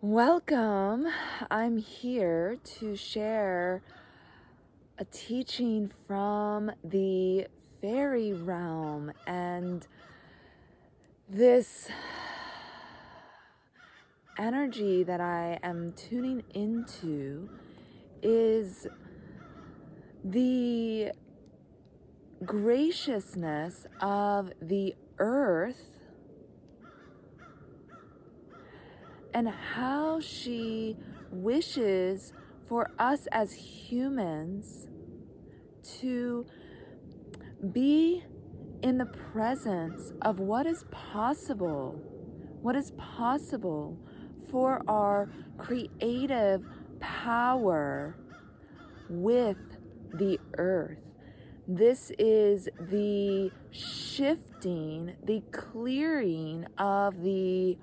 Welcome. I'm here to share a teaching from the Faery Realm, and this energy that I am tuning into is the graciousness of the earth and how she wishes for us as humans to be in the presence of what is possible for our creative power with the earth. This is the shifting, the clearing of the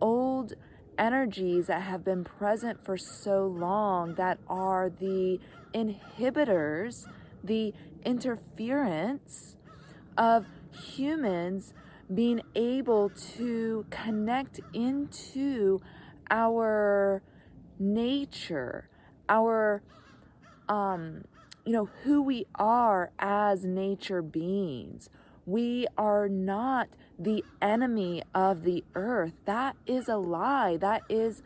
old energies that have been present for so long, that are the inhibitors, the interference of humans being able to connect into our nature, our who we are as nature beings. We are not the enemy of the earth. That is a lie. That is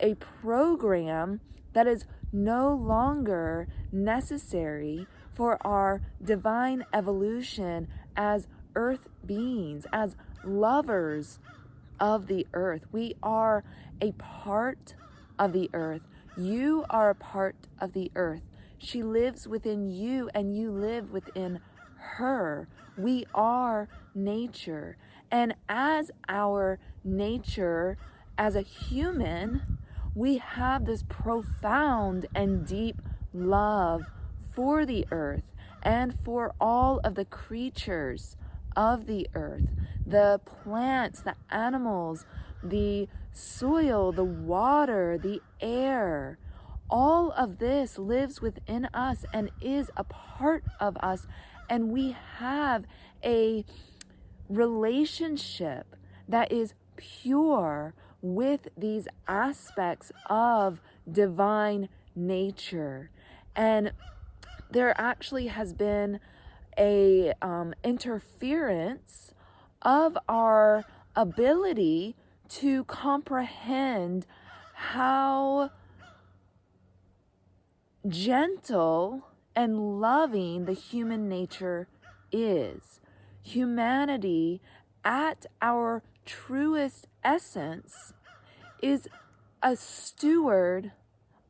a program that is no longer necessary for our divine evolution as earth beings, as lovers of the earth. We are a part of the earth. You are a part of the earth. She lives within you and you live within her. We are nature. And as our nature, as a human, we have this profound and deep love for the earth and for all of the creatures of the earth, the plants, the animals, the soil, the water, the air. All of this lives within us and is a part of us, and we have a relationship that is pure with these aspects of divine nature. And there actually has been a interference of our ability to comprehend how gentle and loving the human nature is. Humanity, at our truest essence, is a steward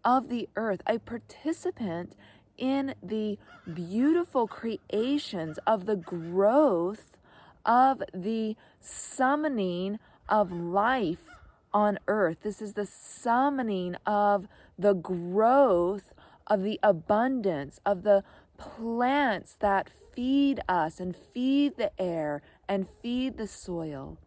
of the earth, a participant in the beautiful creations of the growth of the summoning of life on earth. This is the summoning of the growth of the abundance of the plants that feed us and feed the air and feed the soil.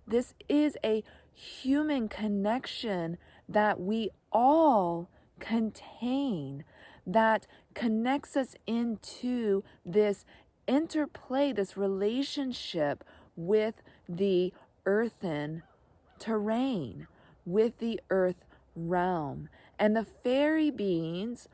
This is a human connection that we all contain, that connects us into this interplay, this relationship with the earthen terrain, with the earth realm. And the fairy beings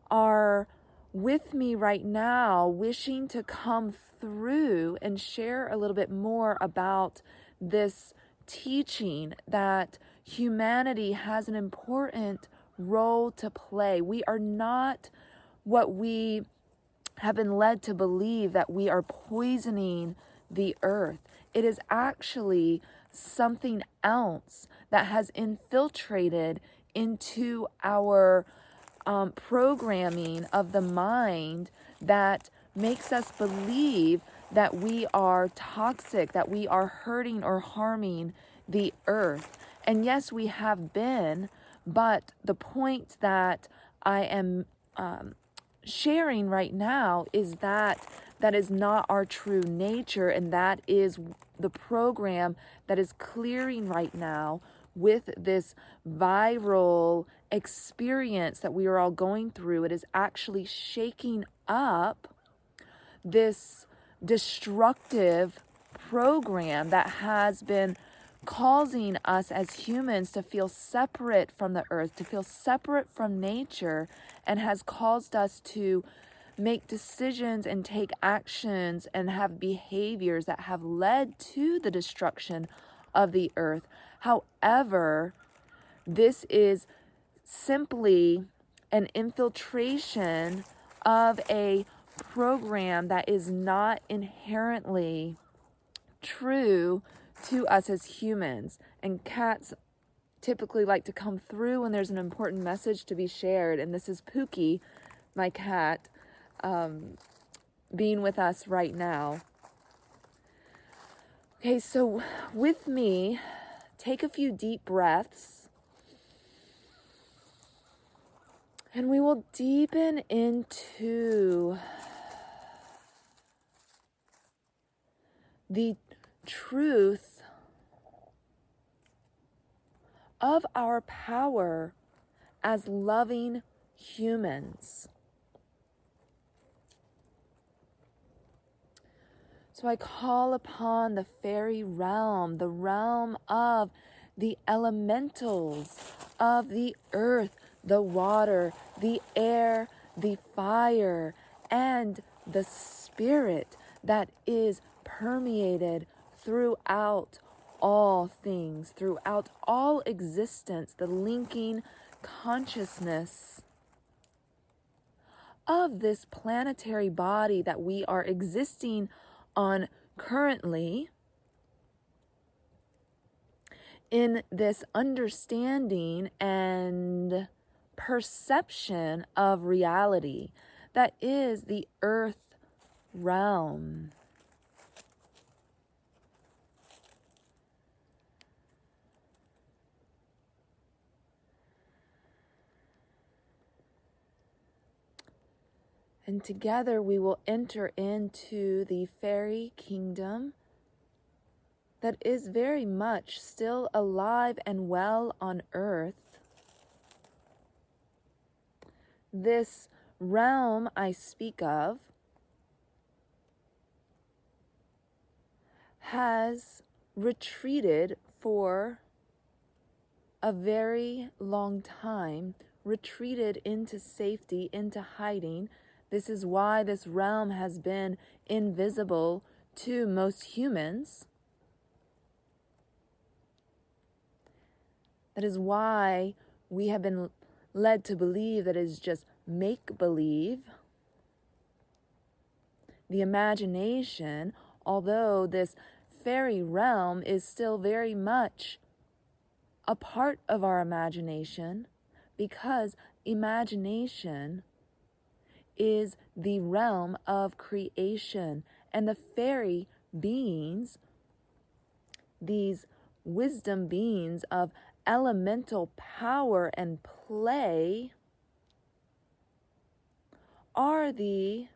are with me right now, wishing to come through and share a little bit more about this teaching that humanity has an important role to play. We are not what we have been led to believe, that we are poisoning the earth. It is actually something else that has infiltrated into our programming of the mind that makes us believe that we are toxic, that we are hurting or harming the earth. And yes, we have been, but the point that I am sharing right now is that that is not our true nature, and that is the program that is clearing right now with this viral experience that we are all going through. It is actually shaking up this destructive program that has been causing us as humans to feel separate from the earth, to feel separate from nature, and has caused us to make decisions and take actions and have behaviors that have led to the destruction of the earth. However, this is simply an infiltration of a program that is not inherently true to us as humans. And cats typically like to come through when there's an important message to be shared. And this is Pookie, my cat, being with us right now. Okay, so with me, take a few deep breaths. And we will deepen into the truth of our power as loving humans. So I call upon the Faery Realm, the realm of the elementals, of the earth, the water, the air, the fire, and the spirit that is permeated throughout all things, throughout all existence, the linking consciousness of this planetary body that we are existing on currently, in this understanding and perception of reality that is the earth realm. And together we will enter into the fairy kingdom that is very much still alive and well on earth. This realm I speak of has retreated for a very long time, retreated into safety, into hiding. This is why this realm has been invisible to most humans. That is why we have been led to believe that it is just make-believe. The imagination, although this fairy realm is still very much a part of our imagination, because imagination is the realm of creation, and the fairy beings, these wisdom beings of elemental power and play, are the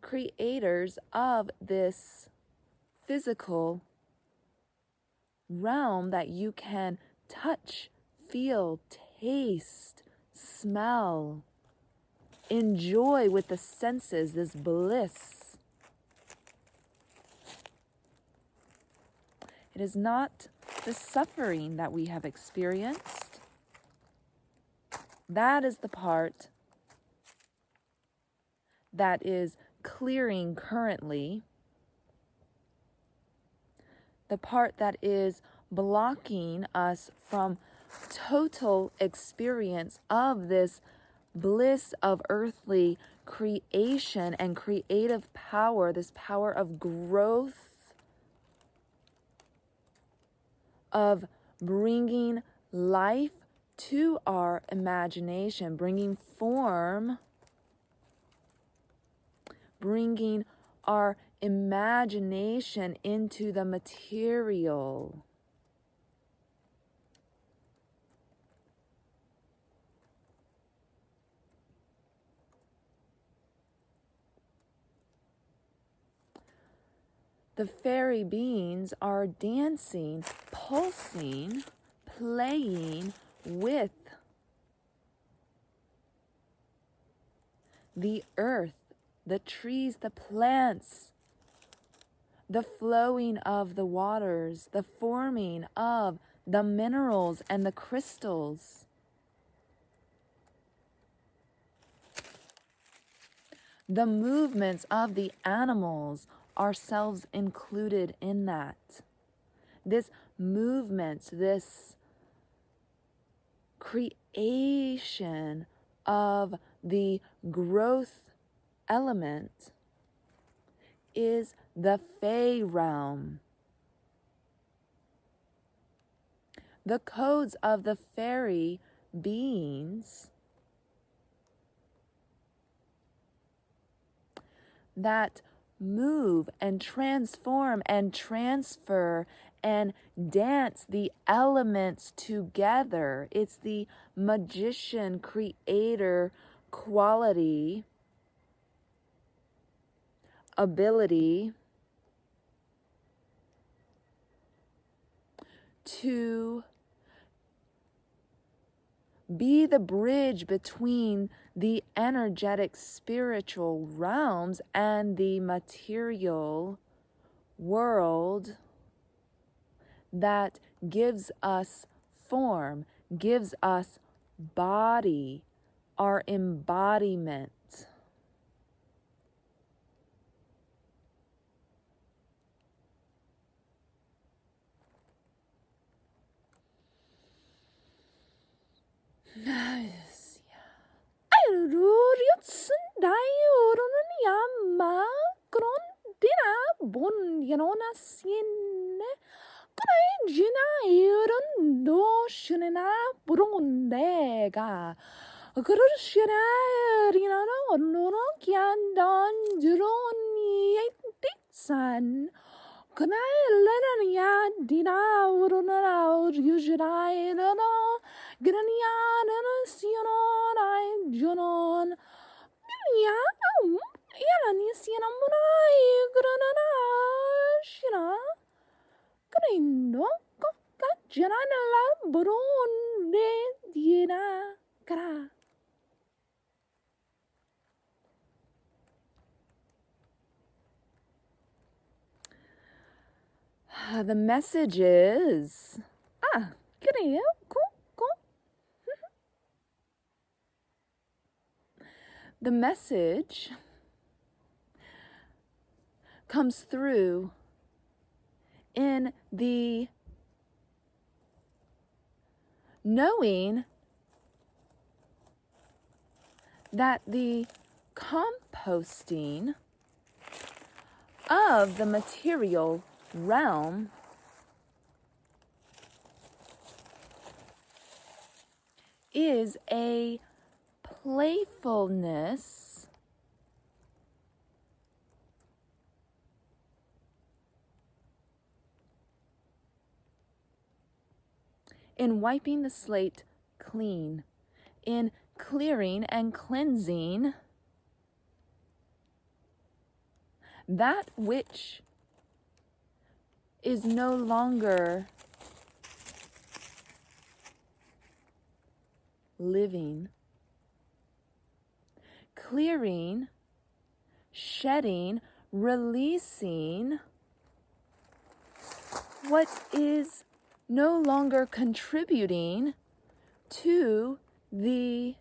creators of this physical realm that you can touch, feel, taste, smell, enjoy with the senses, this bliss. It is not the suffering that we have experienced. That is the part that is clearing currently. The part that is blocking us from total experience of this bliss of earthly creation and creative power, this power of growth, of bringing life to our imagination, bringing form, bringing our imagination into the material. The fairy beings are dancing, pulsing, playing with the earth, the trees, the plants, the flowing of the waters, the forming of the minerals and the crystals, the movements of the animals, ourselves included in that. This movement, this creation of the growth element is the Fae Realm. The codes of the fairy beings that move and transform and transfer and dance the elements together. It's the magician, creator quality, ability to be the bridge between the energetic spiritual realms and the material world that gives us form, gives us body, our embodiment. The message is, the message comes through in the knowing that the composting of the material realm is a playfulness in wiping the slate clean, in clearing and cleansing that which is no longer living, clearing, shedding, releasing what is no longer contributing to the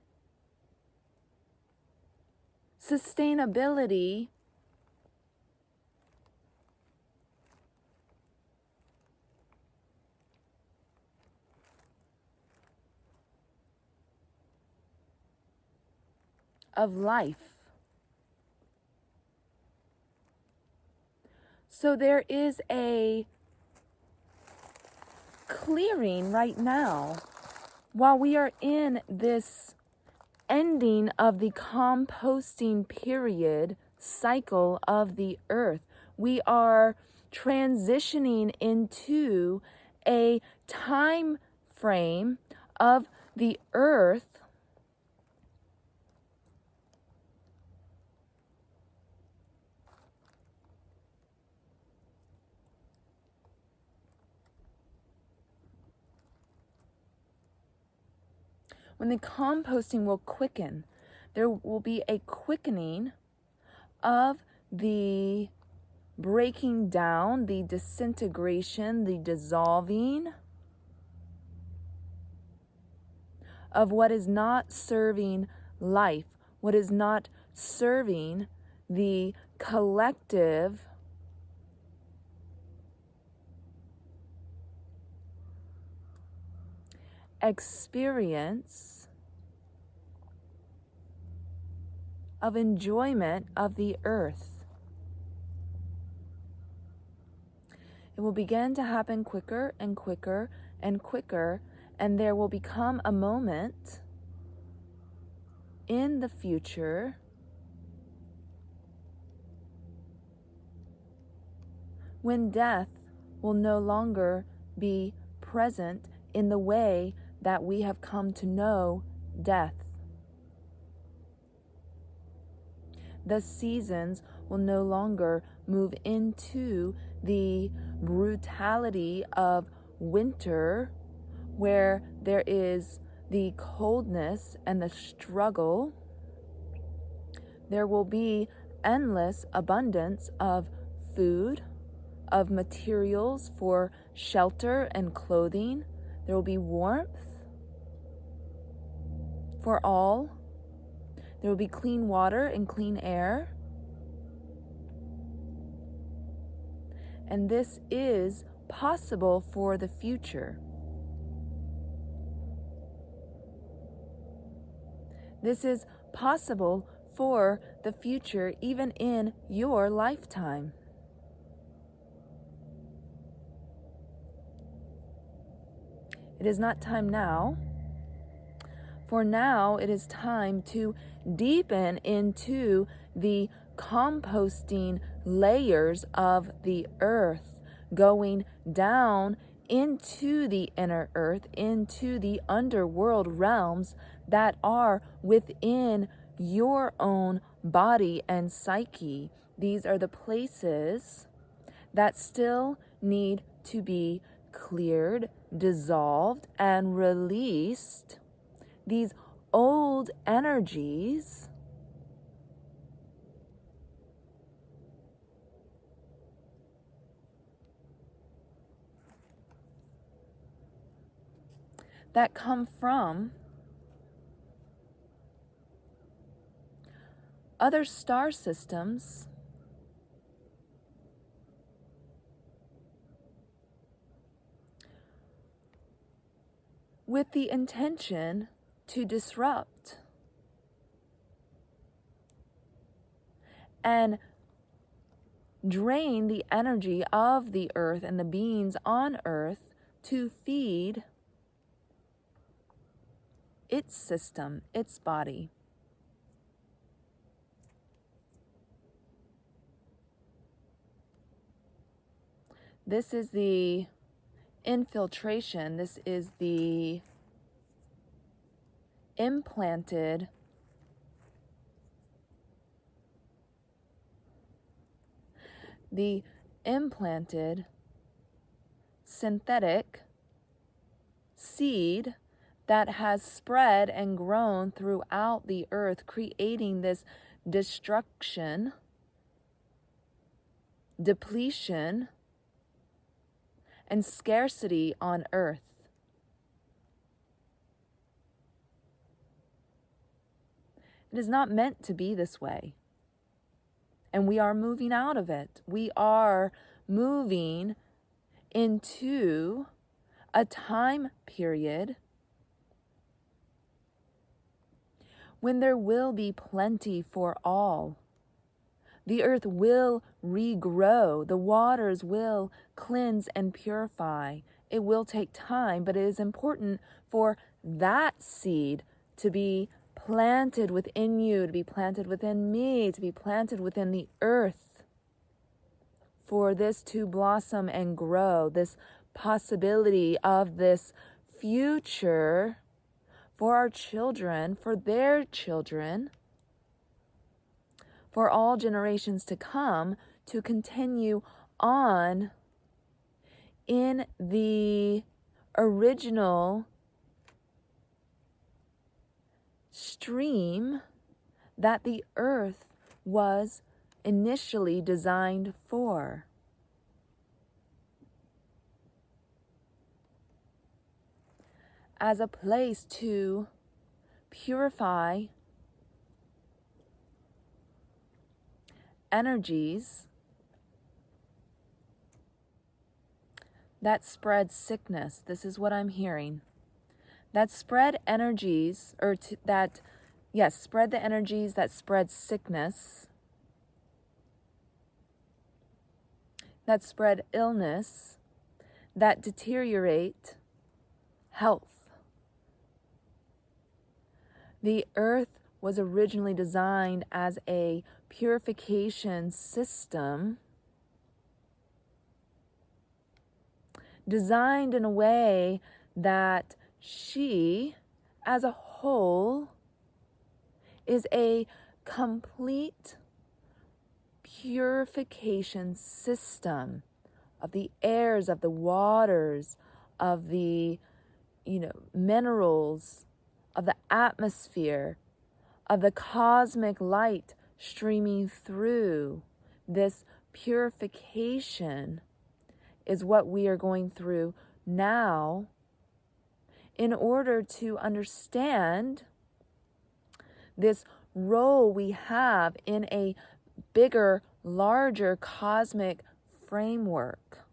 sustainability of life. So there is a clearing right now while we are in this ending of the composting period cycle of the earth. We are transitioning into a time frame of the earth when the composting will quicken. There will be a quickening of the breaking down, the disintegration, the dissolving of what is not serving life, what is not serving the collective experience of enjoyment of the earth. It will begin to happen quicker and quicker and quicker, and there will become a moment in the future when death will no longer be present in the way that we have come to know death. The seasons will no longer move into the brutality of winter, where there is the coldness and the struggle. There will be endless abundance of food, of materials for shelter and clothing. There will be warmth for all. There will be clean water and clean air. And this is possible for the future. This is possible for the future, even in your lifetime. It is not time now. For now, it is time to deepen into the composting layers of the earth, going down into the inner earth, into the underworld realms that are within your own body and psyche. These are the places that still need to be cleared, dissolved, and released. These old energies that come from other star systems with the intention to disrupt and drain the energy of the earth and the beings on earth to feed its system, its body. This is the infiltration. This is the implanted synthetic seed that has spread and grown throughout the earth, creating this destruction, depletion, and scarcity on earth. It is not meant to be this way. And we are moving out of it. We are moving into a time period when there will be plenty for all. The earth will regrow. The waters will cleanse and purify. It will take time, but it is important for that seed to be planted within you, to be planted within me, to be planted within the earth, for this to blossom and grow, this possibility of this future for our children, for their children, for all generations to come, to continue on in the original stream that the earth was initially designed for. As a place to purify energies that spread sickness. This is what I'm hearing. That spread energies, spread the energies that spread sickness, that spread illness, that deteriorate health. The earth was originally designed as a purification system, designed in a way that she, as a whole, is a complete purification system of the airs, of the waters, of the, minerals, of the atmosphere, of the cosmic light streaming through. This purification is what we are going through now in order to understand this role we have in a bigger, larger cosmic framework.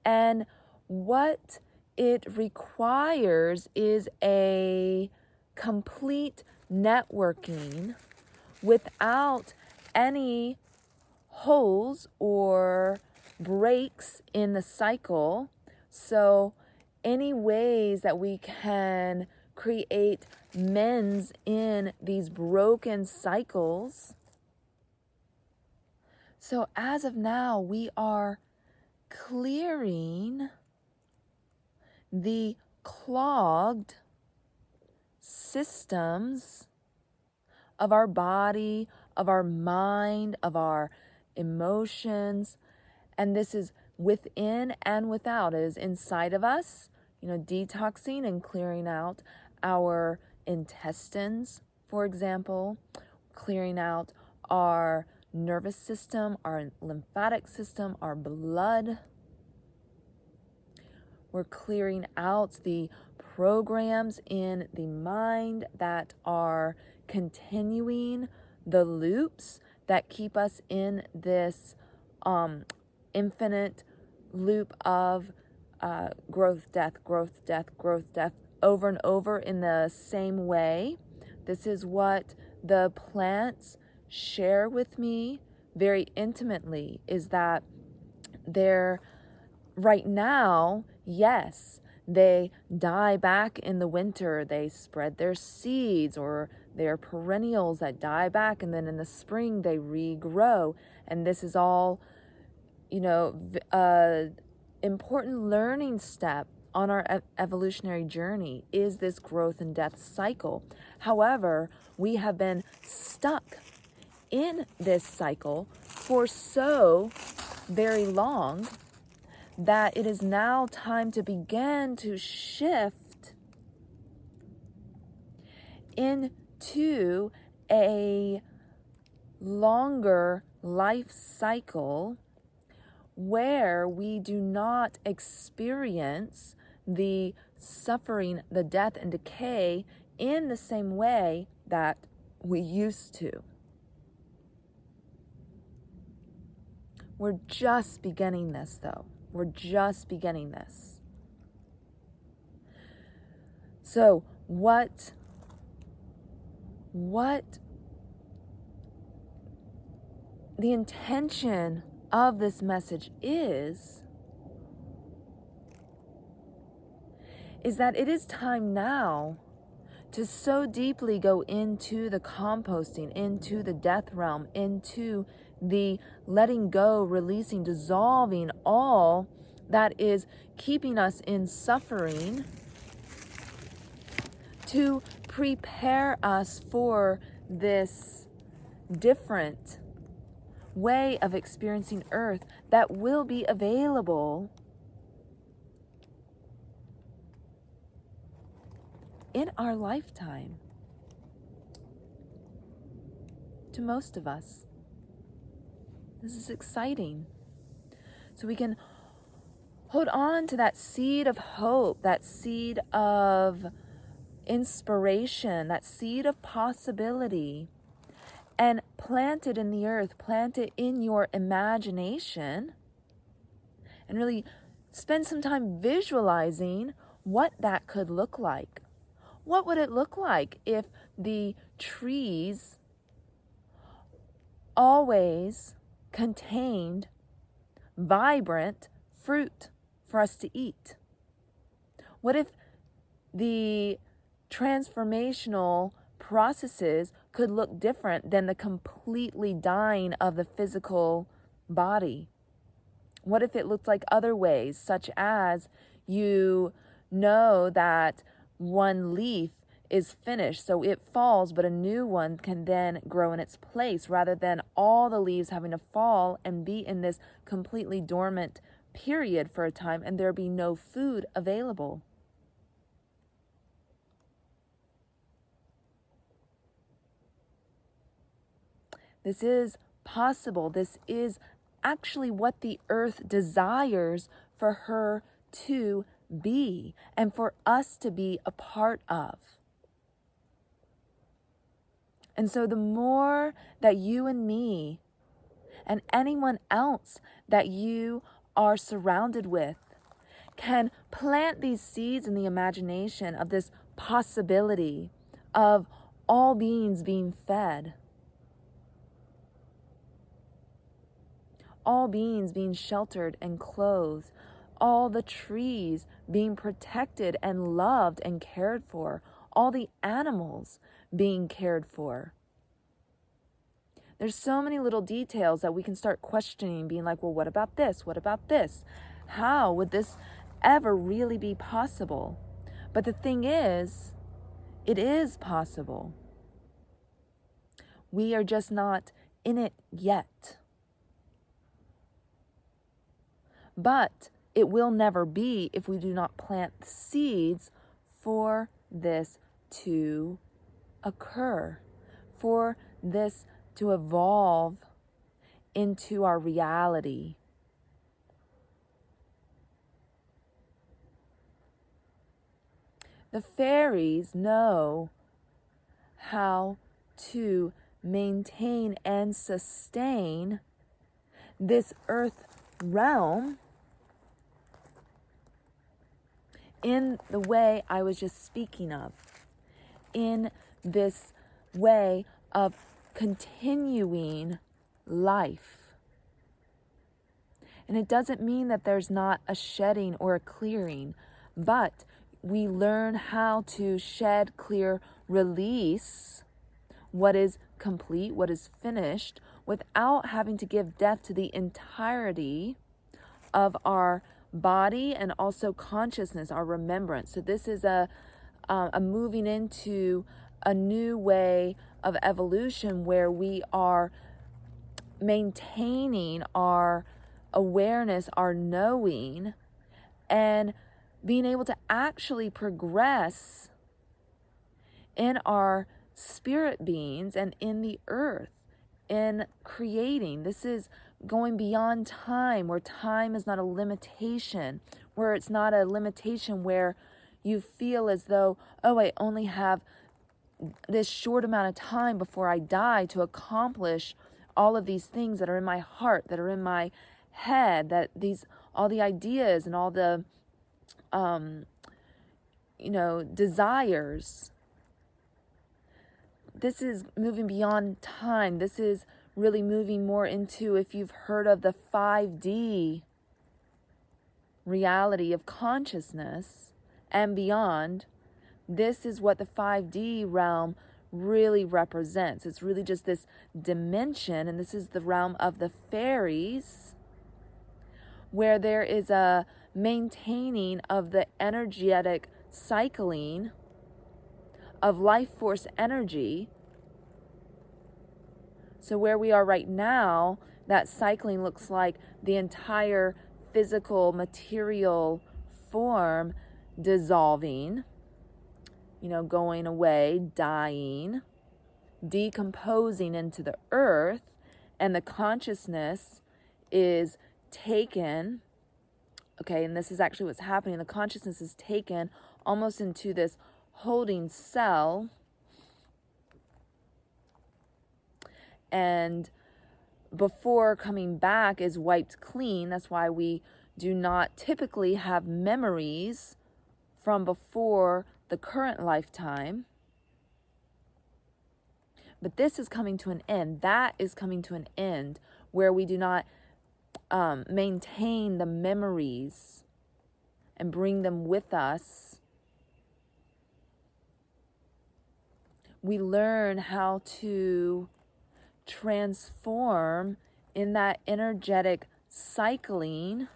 And what it requires is a complete networking without any holes or breaks in the cycle. So any ways that we can create mends in these broken cycles. So as of now, we are clearing the clogged systems of our body, of our mind, of our emotions. And this is within and without. It is inside of us, detoxing and clearing out our intestines, for example, clearing out our nervous system, our lymphatic system, our blood. We're clearing out the programs in the mind that are continuing the loops that keep us in this infinite loop of growth, death, growth, death, growth, death, over and over in the same way. This is what the plants share with me very intimately, is that they're right now, yes, they die back in the winter. They spread their seeds or their perennials that die back, and then in the spring they regrow. And this is all, important learning step on our evolutionary journey, is this growth and death cycle. However, we have been stuck in this cycle for so very long that it is now time to begin to shift into a longer life cycle where we do not experience the suffering, the death and decay in the same way that we used to. We're just beginning this, though. We're just beginning this. So what the intention of this message is that it is time now to so deeply go into the composting, into the death realm, into the letting go, releasing, dissolving all that is keeping us in suffering, to prepare us for this different way of experiencing Earth that will be available in our lifetime. to most of us. This is exciting. So we can hold on to that seed of hope, that seed of inspiration, that seed of possibility, and plant it in the earth, plant it in your imagination, and really spend some time visualizing what that could look like. What would it look like if the trees always contained vibrant fruit for us to eat? What if the transformational processes could look different than the completely dying of the physical body? What if it looked like other ways, such as you know that one leaf is finished, so it falls, but a new one can then grow in its place, rather than all the leaves having to fall and be in this completely dormant period for a time and there be no food available. This is possible. This is actually what the earth desires for her to be and for us to be a part of. And so the more that you and me and anyone else that you are surrounded with can plant these seeds in the imagination of this possibility of all beings being fed, all beings being sheltered and clothed, all the trees being protected and loved and cared for, all the animals being cared for. There's so many little details that we can start questioning, being like, well, what about this? What about this? How would this ever really be possible? But the thing is, it is possible. We are just not in it yet. But it will never be if we do not plant seeds for this to occur, for this to evolve into our reality. The fairies know how to maintain and sustain this earth realm in the way I was just speaking of, in this way of continuing life. And it doesn't mean that there's not a shedding or a clearing, but we learn how to shed, clear, release what is complete, what is finished, without having to give death to the entirety of our body and also consciousness, our remembrance. So this is a moving into a new way of evolution where we are maintaining our awareness, our knowing, and being able to actually progress in our spirit beings and in the earth, in creating. This is going beyond time, where time is not a limitation, where it's not a limitation where you feel as though, oh, I only have this short amount of time before I die to accomplish all of these things that are in my heart, that are in my head, that all the ideas and all the desires. This is moving beyond time. This is really moving more into, if you've heard of the 5D reality of consciousness and beyond, this is what the 5D realm really represents. It's really just this dimension, and this is the realm of the fairies, where there is a maintaining of the energetic cycling of life force energy. So where we are right now, that cycling looks like the entire physical material form dissolving, going away, dying, decomposing into the earth, and the consciousness is taken, okay, and this is actually what's happening. The consciousness is taken almost into this holding cell, and before coming back is wiped clean. That's why we do not typically have memories from before the current lifetime. But this is coming to an end. That is coming to an end where we do not maintain the memories and bring them with us. We learn how to transform in that energetic cycling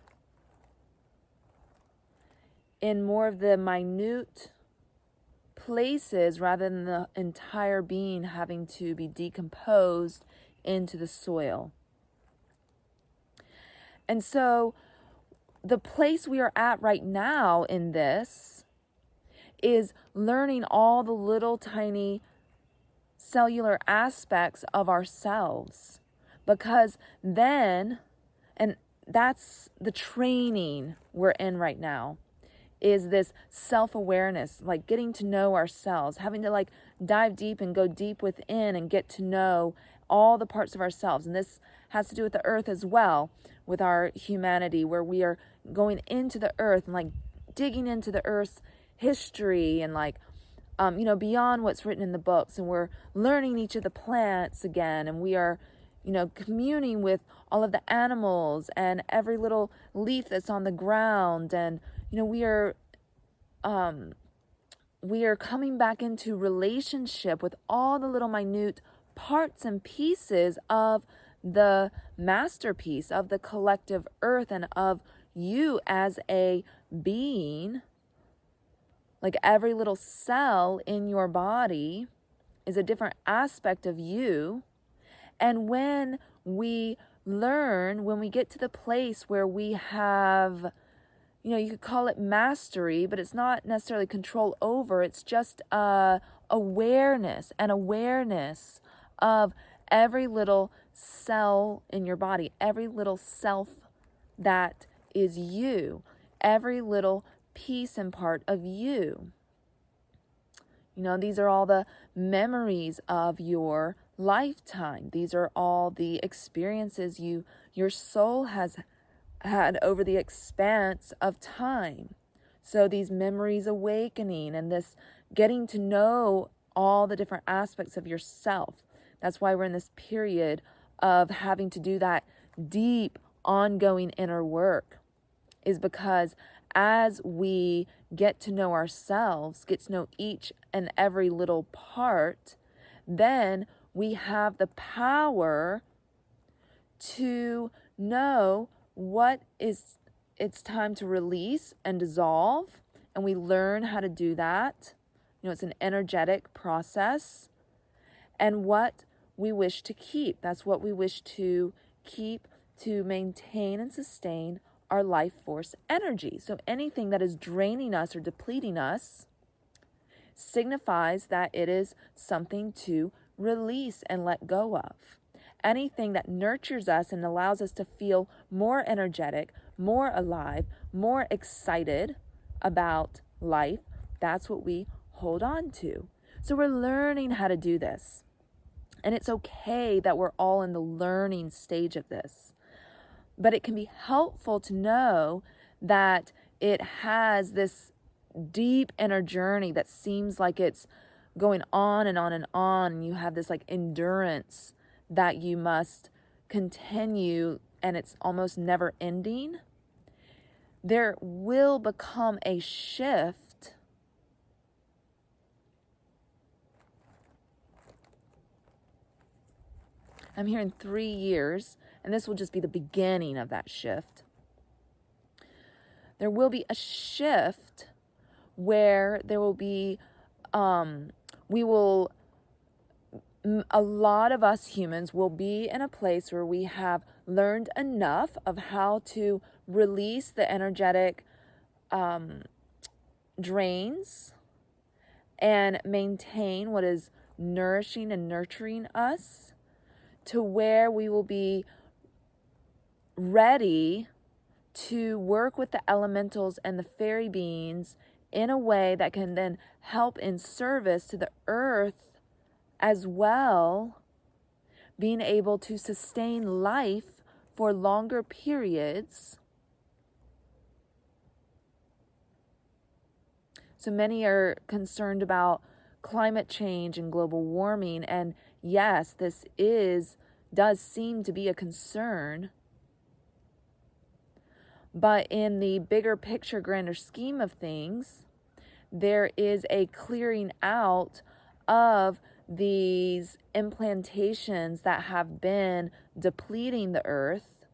in more of the minute places rather than the entire being having to be decomposed into the soil. And so the place we are at right now in this is learning all the little tiny cellular aspects of ourselves, because then, and that's the training we're in right now, is this self-awareness, like getting to know ourselves, having to like dive deep and go deep within and get to know all the parts of ourselves. And this has to do with the earth as well, with our humanity, where we are going into the earth and like digging into the earth's history and like beyond what's written in the books, and we're learning each of the plants again, and we are, communing with all of the animals and every little leaf that's on the ground, and we are coming back into relationship with all the little minute parts and pieces of the masterpiece of the collective earth and of you as a being. Like every little cell in your body is a different aspect of you. And when we learn, when we get to the place where we have, you could call it mastery, but it's not necessarily control over. It's just awareness of every little cell in your body, every little self that is you, every little piece and part of you. These are all the memories of your lifetime. These are all the experiences your soul has had over the expanse of time. So these memories awakening and this getting to know all the different aspects of yourself. That's why we're in this period of having to do that deep, ongoing inner work, is because as we get to know ourselves, get to know each and every little part, then we have the power to know what is it's time to release and dissolve, and we learn how to do that. It's an energetic process. And what we wish to keep. That's what we wish to keep, to maintain and sustain our life force energy. So anything that is draining us or depleting us signifies that it is something to release and let go of. Anything that nurtures us and allows us to feel more energetic, more alive, more excited about life, that's what we hold on to. So we're learning how to do this. And it's okay that we're all in the learning stage of this. But it can be helpful to know that it has this deep inner journey that seems like it's going on and on and on. And you have this like endurance that you must continue, and it's almost never ending. There will become a shift I'm hearing 3 years, and this will just be the beginning of that shift. There will be a shift where there will be, a lot of us humans will be in a place where we have learned enough of how to release the energetic drains and maintain what is nourishing and nurturing us to where we will be ready to work with the elementals and the fairy beings in a way that can then help in service to the earth as well, being able to sustain life for longer periods. So many are concerned about climate change and global warming, and yes, this does seem to be a concern. But in the bigger picture, grander scheme of things, there is a clearing out of these implantations that have been depleting the earth,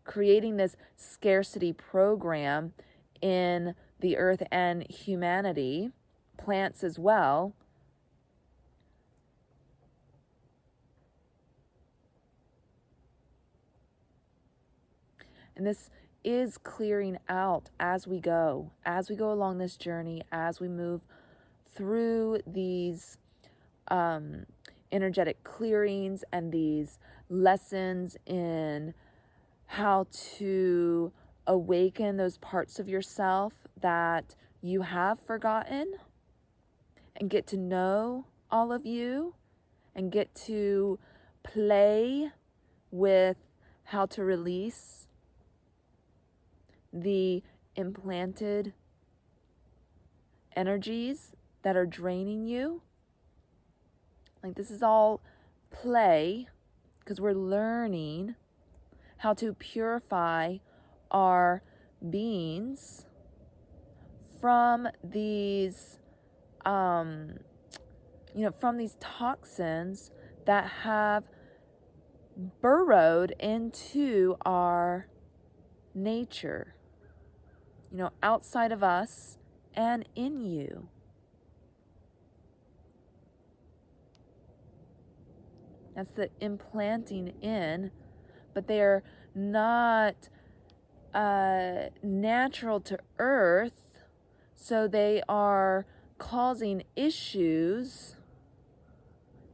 creating this scarcity program in the earth and humanity, plants as well. And this is clearing out as we go along this journey, as we move through these energetic clearings and these lessons in how to awaken those parts of yourself that you have forgotten, and get to know all of you and get to play with how to release the implanted energies that are draining you. Like, this is all play, because we're learning how to purify our beings from these from these toxins that have burrowed into our nature, outside of us and in you. That's the implanting in, but they're not natural to earth, so they are causing issues.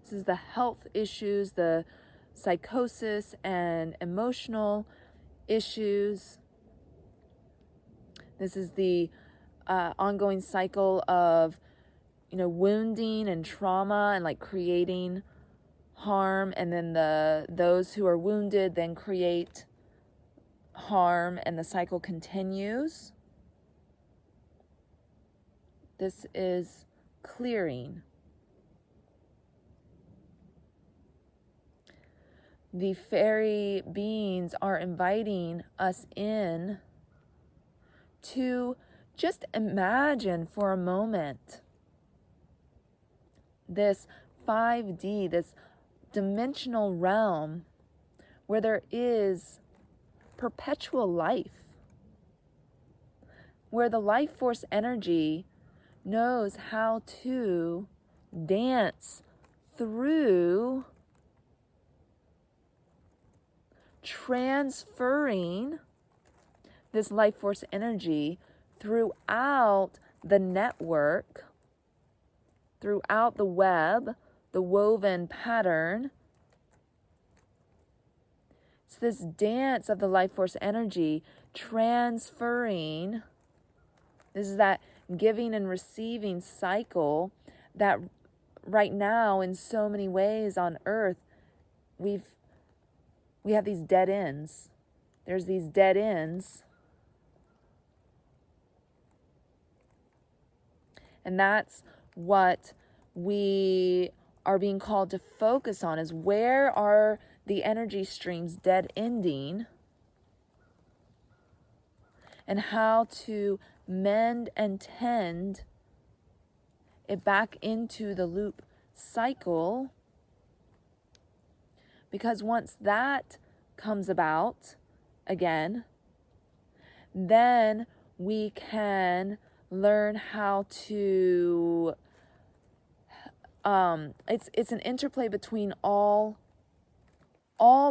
This is the health issues, the psychosis and emotional issues. This is the ongoing cycle of, wounding and trauma and like creating harm, and then those who are wounded then create harm, and the cycle continues. This is clearing. The fairy beings are inviting us in to just imagine for a moment this 5D, this dimensional realm where there is perpetual life, where the life force energy knows how to dance through transferring this life force energy throughout the network, throughout the web, the woven pattern. It's this dance of the life force energy transferring. This is that giving and receiving cycle that right now, in so many ways on earth, we have these dead ends. There's these dead ends. And that's what we are being called to focus on, is where are the energy streams dead ending, and how to mend and tend it back into the loop cycle. Because once that comes about again, then we can learn how to it's an interplay between all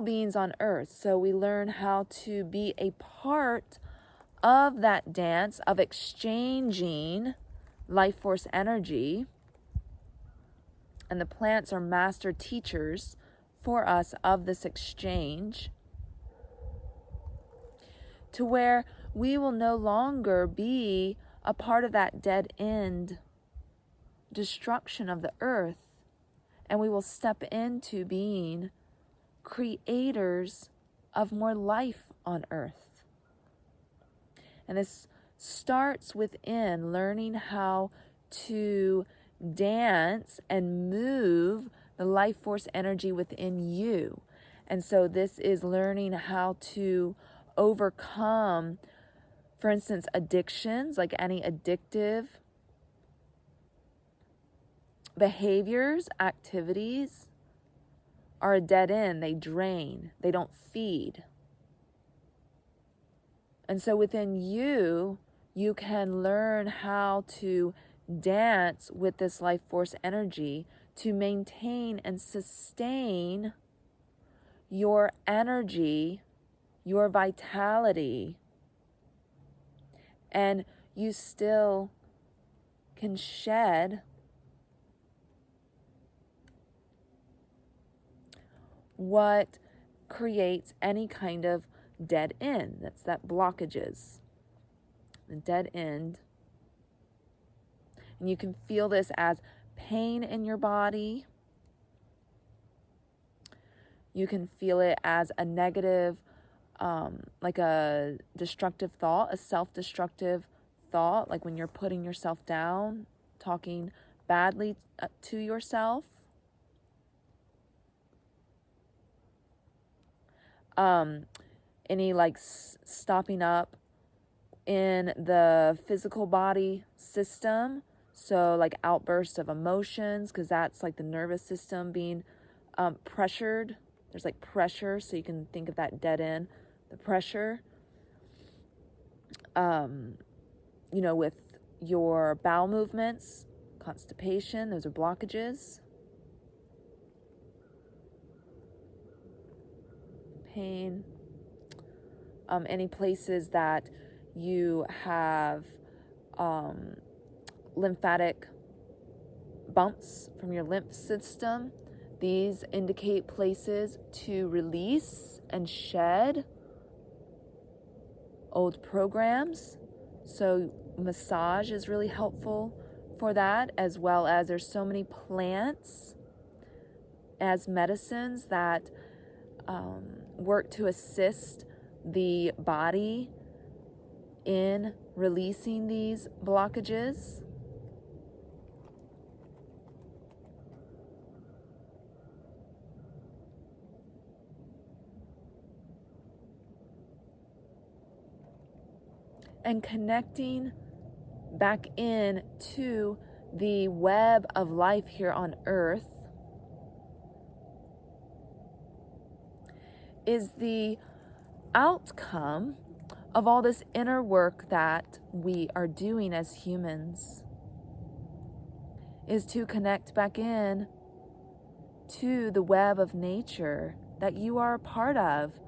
beings on earth. So we learn how to be a part of that dance of exchanging life force energy And the plants are master teachers for us of this exchange, to where we will no longer be a part of that dead end destruction of the earth, and we will step into being creators of more life on earth. And this starts within learning how to dance and move the life force energy within you. And so this is learning how to overcome, for instance, addictions, like any addictive behaviors, activities are a dead end. They drain, they don't feed. And so within you, you can learn how to dance with this life force energy to maintain and sustain your energy, your vitality, and you still can shed what creates any kind of dead end. That's that blockages, the dead end. And you can feel this as pain in your body. You can feel it as a negative, like a destructive thought, a self-destructive thought, like when you're putting yourself down, talking badly to yourself. Any like stopping up in the physical body system. So like outbursts of emotions, because that's like the nervous system being pressured. There's like pressure, so you can think of that dead end, the pressure. With your bowel movements, constipation, those are blockages. Pain. Any places that you have lymphatic bumps from your lymph system. These indicate places to release and shed old programs. So massage is really helpful for that, as well as there's so many plants as medicines that work to assist the body in releasing these blockages. And connecting back in to the web of life here on earth is the outcome of all this inner work that we are doing as humans, is to connect back in to the web of nature that you are a part of,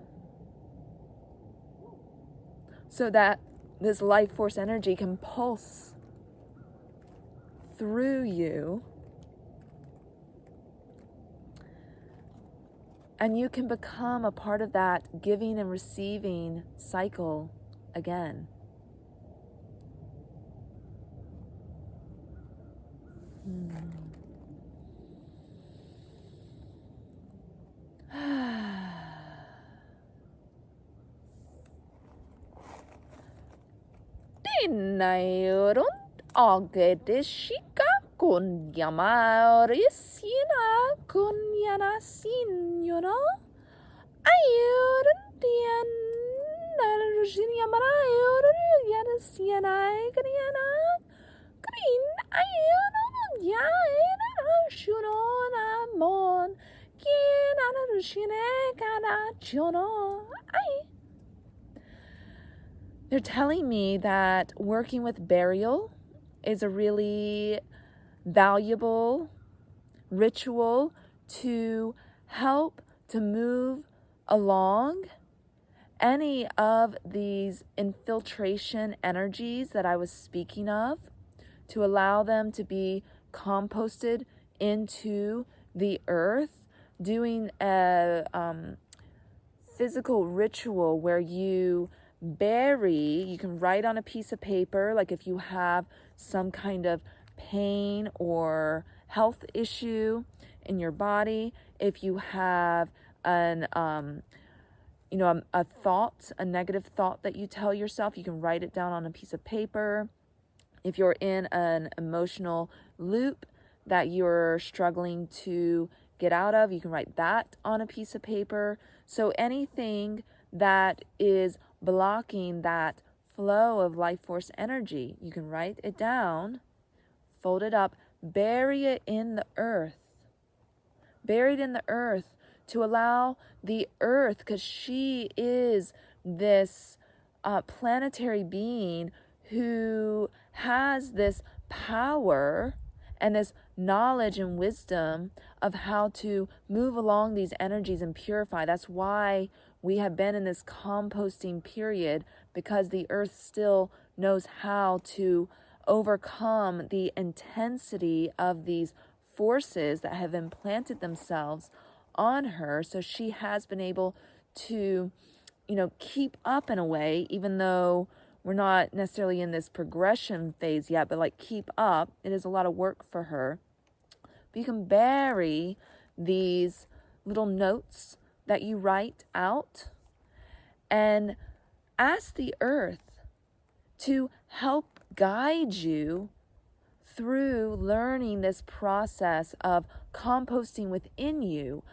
so that this life force energy can pulse through you, and you can become a part of that giving and receiving cycle again. Dinayron agedeshika kunyamarisina kunyana signora ayuran dian narushinyamara yanasiana griana green ayuran yaina shurona mon kiana rushine kana chono ay. They're telling me that working with burial is a really valuable ritual to help to move along any of these infiltration energies that I was speaking of, to allow them to be composted into the earth, doing a physical ritual where you can write on a piece of paper, like if you have some kind of pain or health issue in your body, if you have a thought, a negative thought that you tell yourself, you can write it down on a piece of paper. If you're in an emotional loop that you're struggling to get out of, you can write that on a piece of paper. So anything that is blocking that flow of life force energy, you can write it down, fold it up, bury it in the earth. Buried in the earth, to allow the earth, because she is this planetary being who has this power and this knowledge and wisdom of how to move along these energies and purify. That's why we have been in this composting period, because the earth still knows how to overcome the intensity of these forces that have implanted themselves on her. So she has been able to, keep up in a way, even though we're not necessarily in this progression phase yet, but like keep up. It is a lot of work for her. But you can bury these little notes that you write out and ask the earth to help guide you through learning this process of composting within you,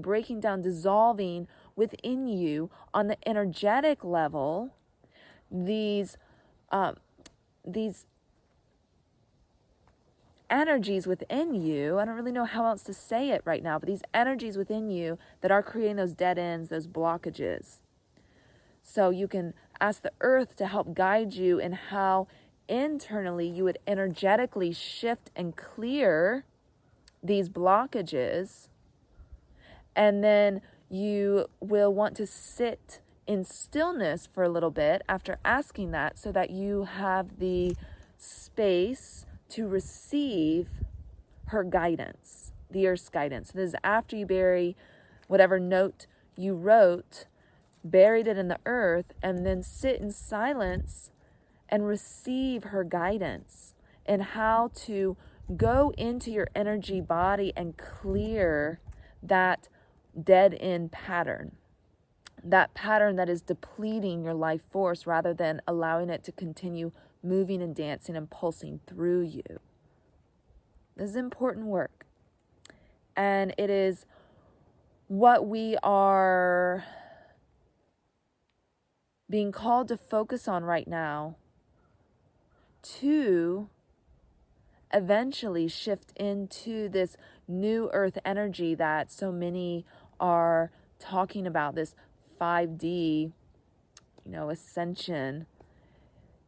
breaking down, dissolving within you on the energetic level, these energies within you. I don't really know how else to say it right now, but these energies within you that are creating those dead ends, those blockages. So you can ask the earth to help guide you in how internally you would energetically shift and clear these blockages. And then you will want to sit in stillness for a little bit after asking that, so that you have the space to receive her guidance, the earth's guidance. This is after you bury whatever note you wrote, buried it in the earth, and then sit in silence and receive her guidance and how to go into your energy body and clear that dead end pattern, that pattern that is depleting your life force rather than allowing it to continue moving and dancing and pulsing through you. This is important work, and it is what we are being called to focus on right now, to eventually shift into this new earth energy that so many are talking about, this 5D, ascension.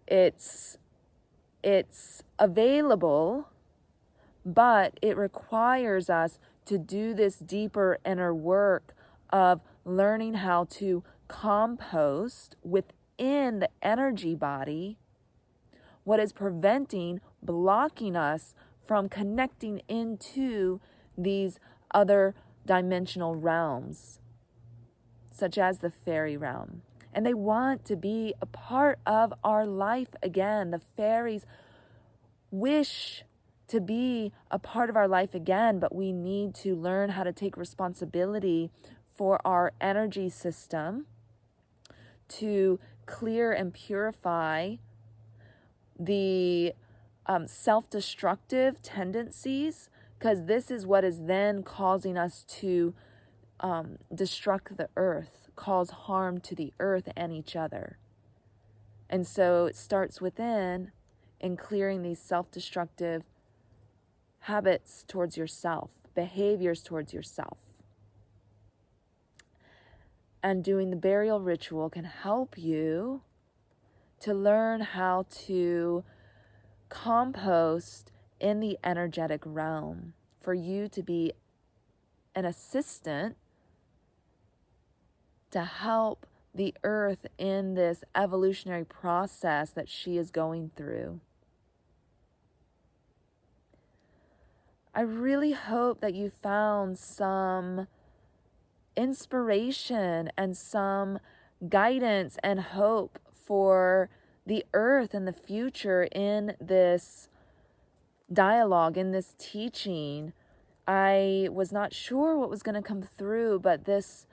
It's available, but it requires us to do this deeper inner work of learning how to compost within the energy body what is blocking us from connecting into these other dimensional realms, such as the Faery Realm. And they want to be a part of our life again. The fairies wish to be a part of our life again, but we need to learn how to take responsibility for our energy system, to clear and purify the self-destructive tendencies, because this is what is then causing us to destruct the earth, cause harm to the earth and each other. And so it starts within, in clearing these self-destructive habits towards yourself, behaviors towards yourself. And doing the burial ritual can help you to learn how to compost in the energetic realm, for you to be an assistant to help the earth in this evolutionary process that she is going through. I really hope that you found some inspiration and some guidance and hope for the earth and the future in this dialogue, in this teaching. I was not sure what was going to come through, but this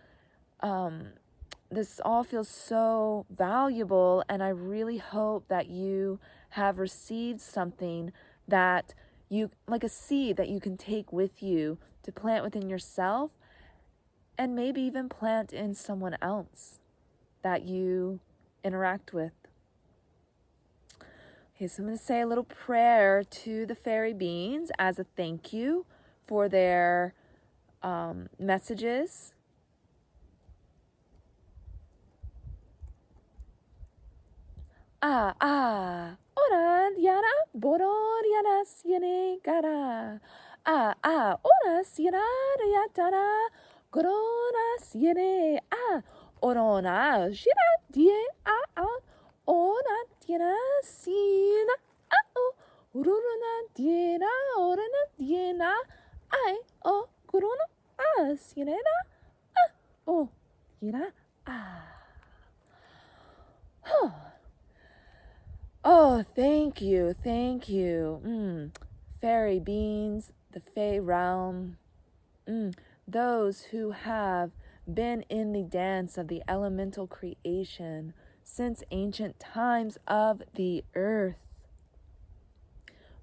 all feels so valuable, and I really hope that you have received something that you, like a seed that you can take with you to plant within yourself, and maybe even plant in someone else that you interact with. Okay, so I'm going to say a little prayer to the fairy beings as a thank you for their messages. Ora diana boro diana siene gara. Ora siena yatara gorona siene orona shira die ona diana sina uruna diena orana diena corona siena yena Oh, thank you. Fairy beings, the Fae Realm, those who have been in the dance of the elemental creation since ancient times of the earth.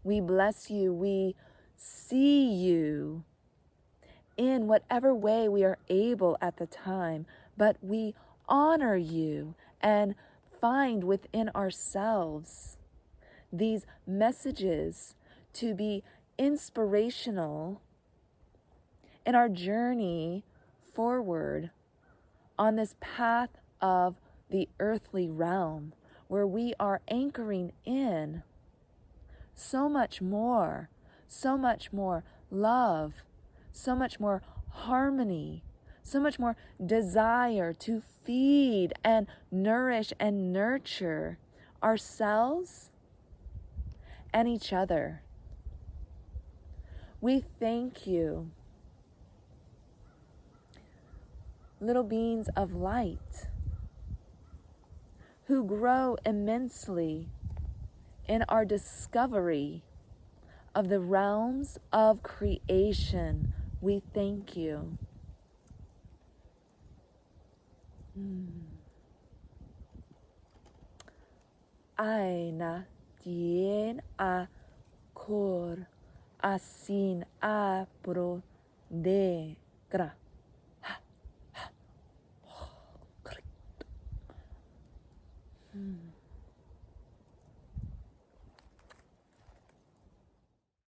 We bless you. We see you in whatever way we are able at the time, but we honor you and find within ourselves these messages to be inspirational in our journey forward on this path of the earthly realm, where we are anchoring in so much more love, so much more harmony, so much more desire to feed and nourish and nurture ourselves and each other. We thank you, little beings of light, who grow immensely in our discovery of the realms of creation. We thank you. Aina tien a cor asin a pro de gra.